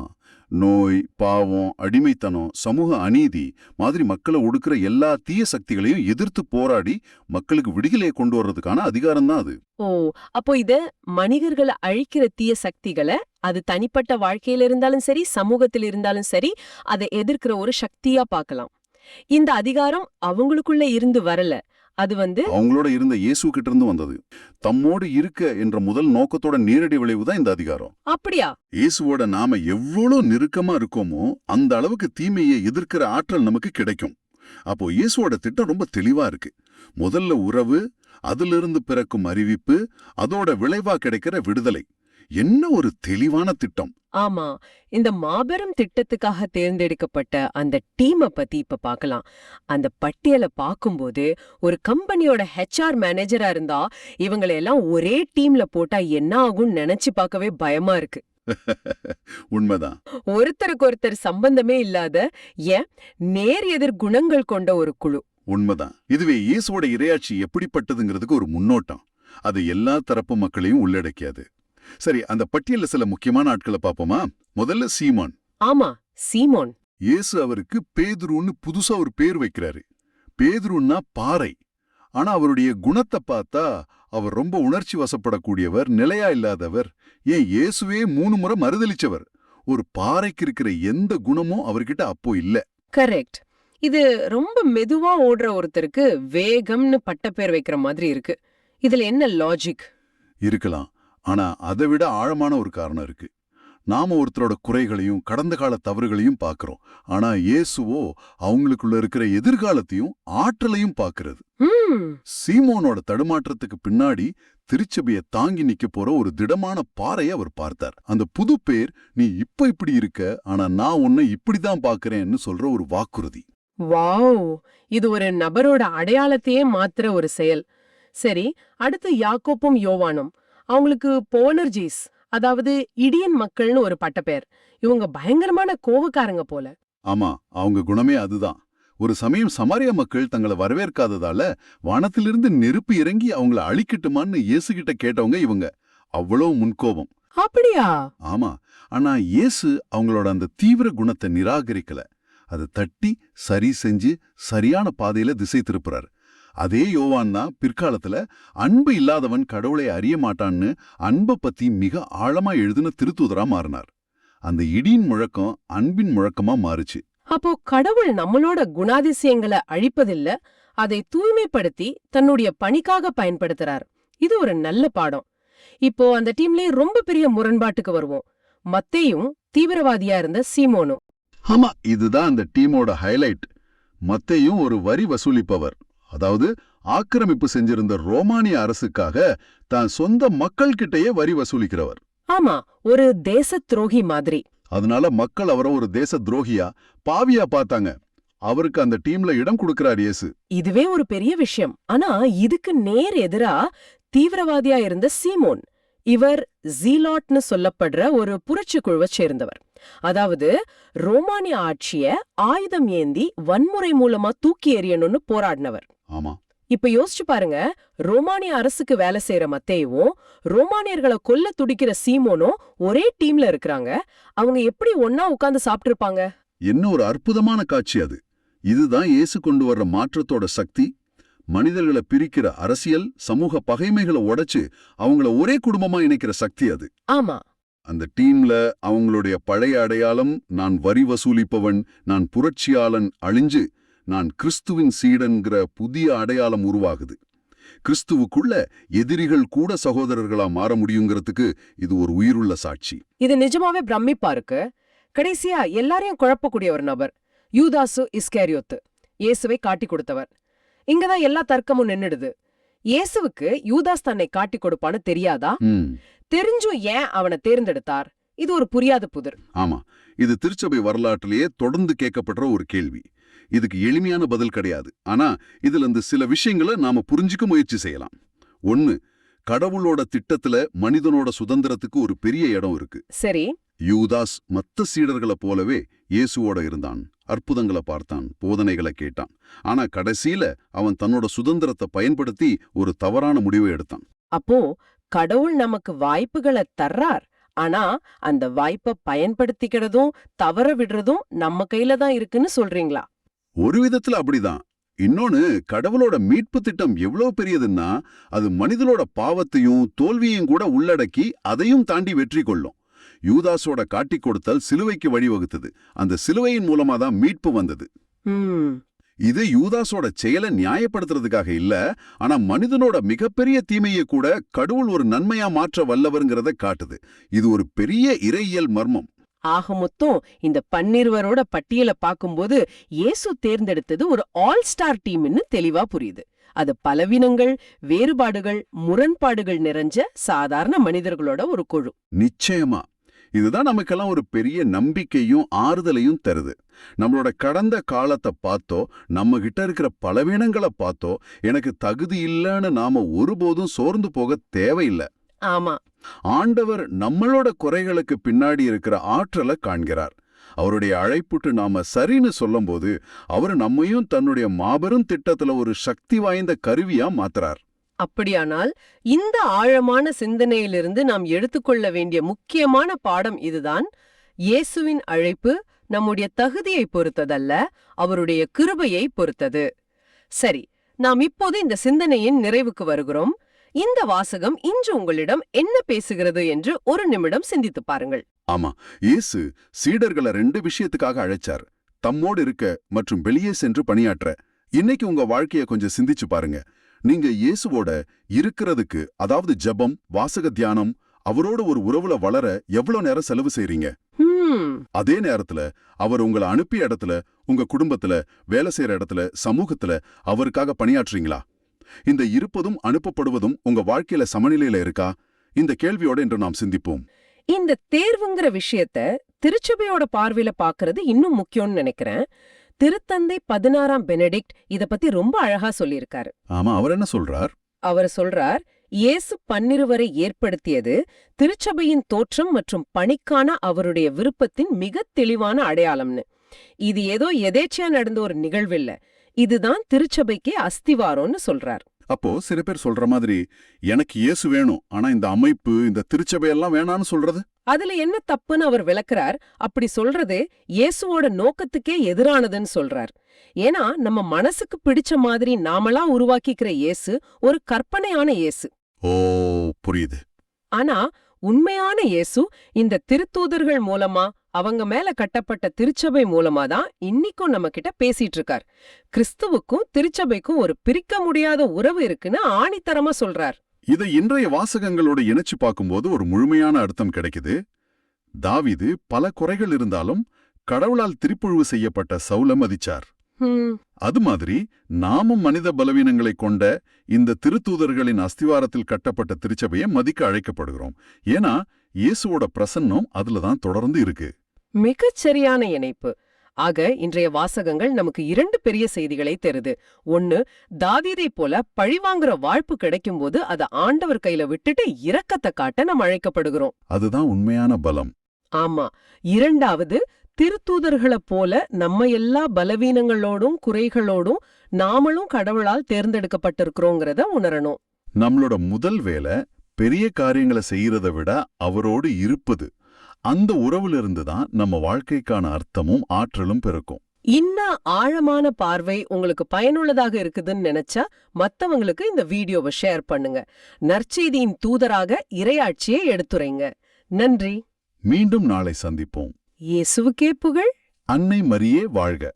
நோய், பாவம், அடிமைத்தனம், சமூக அநீதி மாதிரி மக்களை ஒடுக்குற எல்லா தீய சக்திகளையும் எதிர்த்து போராடி மக்களுக்கு விடுதலையை கொண்டு வர்றதுக்கான அதிகாரம் தான் அது. ஓ, அப்போ இத மனிதர்களை அழிக்கிற தீய சக்திகளை, அது தனிப்பட்ட வாழ்க்கையில இருந்தாலும் சரி, சமூகத்தில் இருந்தாலும் சரி, அதை எதிர்க்கிற ஒரு சக்தியா பார்க்கலாம். இந்த அதிகாரம் அவங்களுக்குள்ள இருந்து வரல, அது அவங்களோட இருந்த இயேசு கிட்ட இருந்து வந்தது. தம்மோடு இருக்க என்ற முதல் நோக்கத்தோட நேரடி விளைவுதான் இந்த அதிகாரம். அப்படியா? இயேசுவோட நாம எவ்வளவு நெருக்கமா இருக்கோமோ அந்த அளவுக்கு தீமையை எதிர்க்கிற ஆற்றல் நமக்கு கிடைக்கும். அப்போ இயேசுவோட திட்டம் ரொம்ப தெளிவா இருக்கு. முதல்ல உறவு, அதிலிருந்து பிறக்கும் அறிவிப்பு, அதோட விளைவா கிடைக்கிற விடுதலை. என்ன ஒரு தெளிவான திட்டம்! ஆமா, இந்த மாபெரும் திட்டத்துக்காக தேர்ந்தெடுக்கப்பட்ட அந்த டீமை பத்தி இப்ப பார்க்கலாம். அந்த பட்டியலை பார்க்கும்போது ஒரு கம்பெனியோட ஹெச்ஆர் மேனேஜரா இருந்தா இவங்களை எல்லாம் ஒரே டீம்ல போட்டா என்ன ஆகும்னு நினைச்சு பார்க்கவே பயமா இருக்கு. உண்மைதான். ஒருத்தருக்கு ஒருத்தர் சம்பந்தமே இல்லாத ஏன் நேர் எதிர் குணங்கள் கொண்ட ஒரு குழு. உண்மைதான். இதுவே இயேசுவோட இறையாட்சி எப்படிப்பட்டதுங்கிறதுக்கு ஒரு முன்னோட்டம். அது எல்லா தரப்பு மக்களையும் உள்ளடக்கியது. சரி, அந்த பட்டியல்ல சில முக்கியமான ஆட்களை பாப்போமா? முதல்ல சீமோன். ஆமா, சீமோன். இயேசு அவருக்கு பேதுருன்னு புதுசா ஒரு பேர் வைக்கிறாரு. பேதுருன்னா பாறை. ஆனா அவருடைய குணத்தை பார்த்தா அவர் ரொம்ப உணர்ச்சி வசப்படக்கூடியவர், நிலையா இல்லாதவர். ஏன் இயேசுவே 3 முறை மறுதலிச்சவர். ஒரு பாறைக்கு இருக்கிற எந்த குணமும் அவர்கிட்ட அப்போ இல்ல. கரெக்ட். இது ரொம்ப மெதுவா ஓடுற ஒருத்தருக்கு வேகம்னு பட்டப்பேர் வைக்கிற மாதிரி இருக்கு. இதுல என்ன லாஜிக்? இருக்கலாம். ஆனா அதை விட ஆழமான ஒரு காரணம் இருக்கு. நாம ஒருத்தரோட குறைகளையும் கடந்த கால தவறுகளையும் பார்க்கிறோம். ஆனா இயேசுவோ அவங்களுக்குள்ள இருக்கிற எதிர்காலத்தையும் ஆற்றலையும் பார்க்கிறது. சீமோனோட தடுமாற்றத்துக்கு பின்னாடி திருச்சபையை தாங்கி நிக்க போற ஒரு திடமான பாறையை அவர் பார்த்தார். அந்த புது பேர், நீ இப்ப இப்படி இருக்க, ஆனா நான் உன்னை இப்படிதான் பார்க்கறேன்னு சொல்ற ஒரு வாக்குறுதி. வாவ், இது ஒரு நபரோட அடையாளத்தையே மாத்துற ஒரு செயல். சரி, அடுத்து யாக்கோப்பும் யோவானும். அவங்களுக்கு போனர்ஜீஸ், அதாவது இடியன் மக்கள்னு ஒரு பட்டப்பேர். இவங்க பயங்கரமான கோவக்காரங்க போல. ஆமா, அவங்க குணமே அதுதான். ஒரு சமயம் சமாரியா மக்கள் தங்களை வரவேற்காததால வானத்திலிருந்து நெருப்பு இறங்கி அவங்கள அழிக்கட்டுமான்னு இயேசு கிட்ட கேட்டவங்க இவங்க. அவ்வளவு முன்கோபம். அப்படியா? ஆமா. ஆனா இயேசு அவங்களோட அந்த தீவிர குணத்தை நிராகரிக்கல. அதை தட்டி சரி செஞ்சு சரியான பாதையில திசை திருப்புறாரு. அதே யோவான் தான் பிற்காலத்துல அன்பு இல்லாதவன் கடவுளை அறிய மாட்டான்னு அன்பை பத்தி மிக ஆழமா எழுதின திருத்தூதரா மாறினார். அந்த இடியின் முழக்கம் அன்பின் முழக்கமா மாறுச்சு. அப்போ கடவுள் நம்மளோட குணாதிசயங்களை அழிப்பதில்ல, அதை தூய்மைப்படுத்தி தன்னுடைய பணிக்காக பயன்படுத்துறார். இது ஒரு நல்ல பாடம். இப்போ அந்த டீம்லயே ரொம்ப பெரிய முரண்பாட்டுக்கு வருவோம். மத்தேயும் தீவிரவாதியா இருந்த சீமோனும். ஆமா, இதுதான் அந்த டீமோட ஹைலைட். மத்தேயும் ஒரு வரி வசூலிப்பவர். அதாவது ஆக்கிரமிப்பு செஞ்சிருந்த ரோமானிய அரசுக்காக தான் சொந்த மக்கள் கிட்டயே வரி வசூலிக்கிறவர். ஆமா, ஒரு தேச துரோகி மாதிரி. அதனால மக்கள் அவரை ஒரு தேச துரோகியா, பாவியா பார்த்தாங்க. அவருக்கு அந்த டீம்ல இடம் கொடுக்கிறார் இயேசு. இதுவே ஒரு பெரிய விஷயம். ஆனா இதுக்கு நேர் எதிரா தீவிரவாதியா இருந்த சீமோன், இவர் ஜீலாட்னு சொல்லப்படுற ஒரு புரட்சி குழுவை சேர்ந்தவர். அதாவது ரோமானிய ஆட்சிய ஆயுதம் ஏந்தி வன்முறை மூலமா தூக்கி எறியணும்னு போராடினவர். ஆமா. இப்ப யோசிச்சு பாருங்க, ரோமானிய அரசுக்கு வேலை செய்யற மத்தேயும் ரோமானியர்களை கொல்ல துடிக்கிற சீமோனும் ஒரே டீம்ல இருக்கிறாங்க. அவங்க எப்படி ஒன்னா உட்கார்ந்து சாப்பிட்டு இருப்பாங்க? என்ன ஒரு அற்புதமான காட்சி அது! இதுதான் இயேசு கொண்டு வர்ற மாற்றத்தோட சக்தி. மனிதர்களை பிரிக்கிற அரசியல், சமூக பகைமைகளை உடைச்சு அவங்கள ஒரே குடும்பமா இணைக்கிற சக்தி அது. ஆமா. அந்த டீம்ல அவங்களுடைய பழைய அடையாளம், நான் வரி வசூலிப்பவன், நான் புரட்சியாளன் அழிஞ்சு நான் கிறிஸ்துவின் சீடன்கிற புதிய அடையாளம் உருவாகுது. கிறிஸ்துவுக்குள்ள எதிரிகள் கூட சகோதரர்களா மாற முடியுங்கிறதுக்கு இது ஒரு உயிருள்ள சாட்சி. இது நிஜமாவே பிரமிப்பா இருக்கு. கடைசியா எல்லாரையும் குழப்பக்கூடிய ஒரு நபர் யூதாசு இஸ்கேரியோத்து, இயேசுவை காட்டி கொடுத்தவர். இங்கதான் எல்லா தர்க்கமும் நின்னுடுது. இயேசுவுக்கு யூதாஸ் தன்னை காட்டி கொடுப்பான்னு தெரியாதா? தெரிஞ்சும் ஏன் அவனை தேர்ந்தெடுத்தார்? இது ஒரு புரியாத புதிர். ஆமா, இது திருச்சபை வரலாற்றிலேயே தொடர்ந்து கேட்கப்படுற ஒரு கேள்வி. இதுக்கு எளிமையான பதில் கிடையாது. ஆனா இதுல இருந்து சில விஷயங்களை நாம புரிஞ்சுக்க முயற்சி செய்யலாம். 1, கடவுளோட திட்டத்துல மனிதனோட சுதந்திரத்துக்கு ஒரு பெரிய இடம் இருக்கு. சரி. யூதாஸ் மத்த சீடர்களை போலவே இயேசுவோட இருந்தான், அற்புதங்களை பார்த்தான், போதனைகளை கேட்டான். ஆனா கடைசியில அவன் தன்னோட சுதந்திரத்தை பயன்படுத்தி ஒரு தவறான முடிவை எடுத்தான். அப்போ கடவுள் நமக்கு வாய்ப்புகளை தர்றார், ஆனா அந்த வாய்ப்பை பயன்படுத்திக்கிறதும் தவற விடுறதும் நம்ம கையில தான் இருக்குன்னு சொல்றீங்களா? ஒரு விதத்துல அப்படிதான். இன்னொன்னு, கடவுளோட மீட்பு திட்டம் எவ்வளவு பெரியதுன்னா அது மனிதனோட பாவத்தையும் தோல்வியையும் கூட உள்ளடக்கி அதையும் தாண்டி வெற்றி கொள்ளும். யூதாஸோட காட்டிக் கொடுத்தல் சிலுவைக்கு வழிவகுத்தது. அந்த சிலுவையின் மூலமா தான் மீட்பு வந்தது. இது யூதாஸோட செயலை நியாயப்படுத்துறதுக்காக இல்ல, ஆனா மனிதனோட மிகப்பெரிய தீமையை கூட கடவுள் ஒரு நன்மையா மாற்ற வல்லவருங்கிறத காட்டுது. இது ஒரு பெரிய இறையியல் மர்மம். ஆக மொத்தம் இந்த 12 பட்டியலை பார்க்கும்போது இயேசு தேர்ந்தெடுத்தது ஒரு ஆல் ஸ்டார் டீம்னு தெளிவா புரியுது. அது பலவீனங்கள், வேறுபாடுகள், முரண்பாடுகள் நிறைஞ்ச சாதாரண மனிதர்களோட ஒரு குழு. நிச்சயமா. இதுதான் நமக்கெல்லாம் ஒரு பெரிய நம்பிக்கையும் ஆறுதலையும் தருது. நம்மளோட கடந்த காலத்தை பார்த்தோ, நம்ம கிட்ட இருக்கிற பலவீனங்களை பார்த்தோ, எனக்கு தகுதி இல்லைன்னு நாம ஒருபோதும் சோர்ந்து போக தேவையில்லை. ஆமா, ஆண்டவர் நம்மளோட குறைகளுக்கு பின்னாடி இருக்கிற ஆற்றலை காண்கிறார். அவருடைய அழைப்புட்டு நாம சரின்னு சொல்லும்போது அவர் நம்மையும் தன்னுடைய மாபெரும் திட்டத்துல ஒரு சக்தி வாய்ந்த கருவியா மாத்துறார். அப்படியானால் இந்த ஆழமான சிந்தனையிலிருந்து நாம் எடுத்துக்கொள்ள வேண்டிய முக்கியமான பாடம் இதுதான்: இயேசுவின் அழைப்பு நம்முடைய தகுதியை பொறுத்ததல்ல, அவருடைய கிருபையை பொறுத்தது. சரி, நாம் இப்போது இந்த சிந்தனையின் நிறைவுக்கு வருகிறோம். இந்த வாசகம் இன்று உங்களிடம் என்ன பேசுகிறது என்று ஒரு நிமிடம் சிந்தித்து பாருங்கள். ஆமா, இயேசு சீடர்களை 2 விஷயத்துக்காக அழைச்சார்: தம்மோடு இருக்க மற்றும் வெளியே சென்று பணியாற்ற. இன்னைக்கு உங்க வாழ்க்கைய கொஞ்சம் சிந்திச்சு பாருங்க. நீங்க இயேசுவோட இருக்கிறதுக்கு, அதாவது ஜெபம், வாசக தியானம், அவரோட ஒரு உறவுல வளர எவ்வளவு நேரம் செலவு செய்றீங்க? அதே நேரத்துல அவர் உங்களை அனுப்பிய இடத்துல, உங்க குடும்பத்துல, வேலை செய்யற இடத்துல, சமூகத்துல அவருக்காக பணியாற்றுறீங்களா? இந்த இருப்பதும் அனுப்பப்படுவதும் உங்க வாழ்க்கையில சமநிலையில இருக்கா? இந்த கேள்வியோட இன்று நாம் சிந்திப்போம். இந்த தேர்வுங்கிற விஷயத்த திருச்சபையோட பார்வையில பாக்குறது இன்னும் முக்கியம்னு நினைக்கிறேன். திருத்தந்தை 16ஆம் பெனடிக்ட் இத பத்தி ரொம்ப அழகா சொல்லியிருக்காரு. ஆமா, அவர் என்ன சொல்றார்? அவர் சொல்றார், இயேசு 12 ஏற்படுத்தியது திருச்சபையின் தோற்றம் மற்றும் பணிக்கான அவருடைய விருப்பத்தின் மிக தெளிவான அடையாளம்னு. இது ஏதோ எதேச்சையா நடந்த ஒரு நிகழ்வில்ல, இதுதான் திருச்சபைக்கே அஸ்திவாரம்னு சொல்றார். அப்போ சில பேர் சொல்ற மாதிரி, எனக்கு இயேசு வேணும், ஆனா இந்த அமைப்பு, இந்த திருச்சபையெல்லாம் வேணான்னு சொல்றது? அதுல என்ன தப்புன்னு அவர் விளக்குறார். அப்படி சொல்றது இயேசுவோட நோக்கத்துக்கே எதிரானதுன்னு சொல்றார். ஏன்னா நம்ம மனசுக்கு பிடிச்ச மாதிரி நாமளா உருவாக்கிக்கிற இயேசு ஒரு கற்பனையான இயேசு. ஓ, புரியுது. ஆனா உண்மையான இயேசு இந்த திருத்தூதர்கள் மூலமா, அவங்க மேல கட்டப்பட்ட திருச்சபை மூலமா தான் இன்னிக்கும் நம்ம கிட்ட பேசிட்டு இருக்கார். கிறிஸ்துவுக்கும் திருச்சபைக்கும் ஒரு பிரிக்க முடியாத உறவு இருக்குன்னு ஆணித்தரமா சொல்றார். இதை இன்றைய வாசகங்களோட இணைச்சு பார்க்கும்போது ஒரு முழுமையான அர்த்தம் கிடைக்குது. தாவீது பல குறைகள் இருந்தாலும் கடவுளால் திரிப்புழுவு செய்யப்பட்ட சவுலை மதிச்சார். அது மாதிரி நாமும் மனித பலவீனங்களை கொண்ட இந்த திருத்தூதர்களின் அஸ்திவாரத்தில் கட்டப்பட்ட திருச்சபையை மதிக்க அழைக்கப்படுகிறோம். ஏன்னா இயேசுவோட பிரசன்னம் அதுலதான் தொடர்ந்து இருக்கு. மிகச் சரியான இணைப்பு. ஆக இன்றைய வாசகங்கள் நமக்கு 2 பெரிய செய்திகளை தருது. ஒன்னு, தாவீதை போல பழிவாங்குற வாய்ப்பு கிடைக்கும்போது அதை ஆண்டவர் கையில விட்டுட்டு இரக்கத்தை காட்ட நாம் அழைக்கப்படுகிறோம். அதுதான் உண்மையான பலம். ஆமா. 2வது, திருத்தூதர்களைப் போல நம்ம எல்லா பலவீனங்களோடும் குறைகளோடும் நாமளும் கடவுளால் தேர்ந்தெடுக்கப்பட்டிருக்கிறோங்கிறத உணரணும். நம்மளோட முதல் வேலை பெரிய காரியங்களை செய்யறதை விட அவரோடு இருப்பது. அந்த உறவுல தான் நம்ம வாழ்க்கைக்கான அர்த்தமும் ஆற்றலும் பிறக்கும். இன்னும் ஆழமான பார்வை உங்களுக்கு பயனுள்ளதாக இருக்குதுன்னு நினைச்சா மத்தவங்களுக்கு இந்த வீடியோவை ஷேர் பண்ணுங்க. நற்செய்தியின் தூதராக இறையாட்சியை எடுத்துரைங்க. நன்றி. மீண்டும் நாளை சந்திப்போம். இயேசுவுக்கே புகழ். அன்னை மரியே வாழ்க.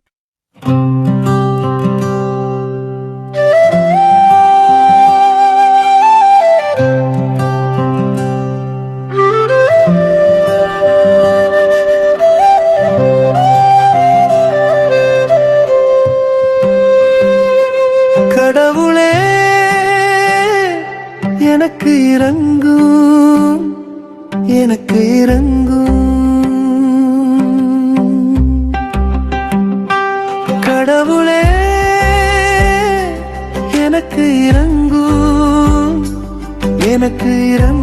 கடவுளே, எனக்கு இறங்கும், எனக்கு இறங்கும். கடவுளே, எனக்கு இறங்கும், எனக்கு இறங்கும்.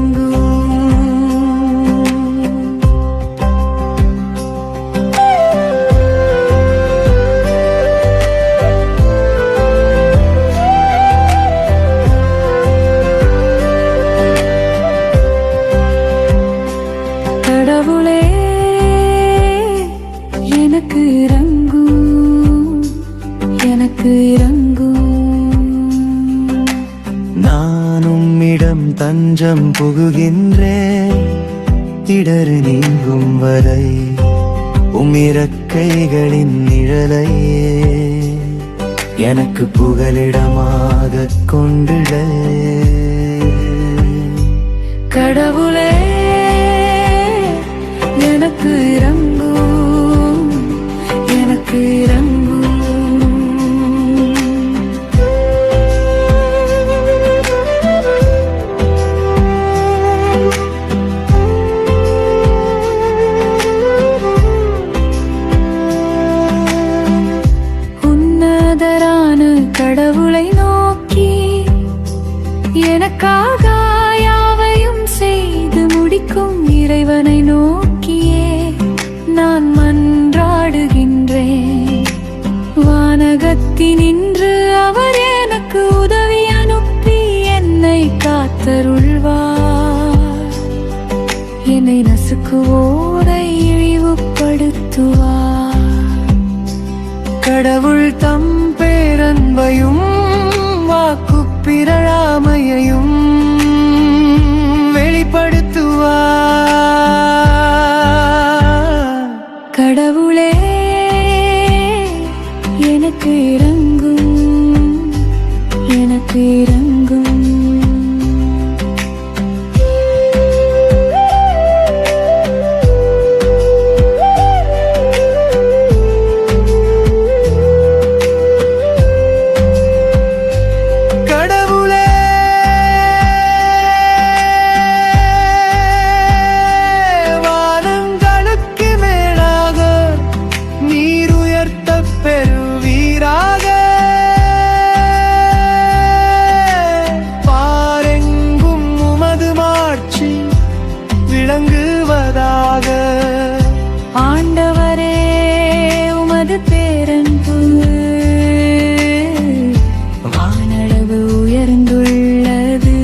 கடவுளே, எனக்கு இறங்கும், எனக்கு இறங்கும். நானும் இடம் தஞ்சம் புகுகின்றேன், இடறு நீங்கும் வரை உம்மிரக்கைகளின் நிழலையே எனக்கு புகலிடமாகக் கொண்டிட. கடவுளே, எனக்கு இறங்கும், எனக்கு இறங்கும். கடவுளை நோக்கி எனக்காக யாவையும் செய்து முடிக்கும் இறைவனை நோக்கியே நான் மன்றாடுகின்றேன். வானகத்தினின்று அவர் எனக்கு உதவி அனுப்பி என்னை காத்தருள்வார். என்னை நசுக்குவோரை இழிவுபடுத்துவார். கடவுள் தம் பேரன்பையும் வாக்கு பிறழாமையையும் வெளிப்படுத்துவார். கடவுளே எனக்கு இறங்கும், எனக்கு இறங்கும். கடவுளே வானங்களுக்கு மேலாக நீர் உயர்த்த பெறுவீராக. பாரெங்கும் உமது மாட்சி விளங்குவதாக. ஆண்டவரே உமது பேரன்பு வானளவு உயர்ந்துள்ளது.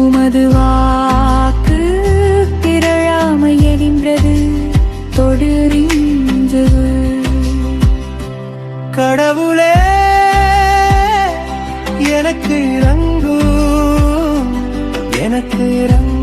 உமது வாக்கு பிறழாமை எரின்றது தொடரின்றது. கடவுளே எனக்கு இறங்கும், எனக்கு இறங்கும்.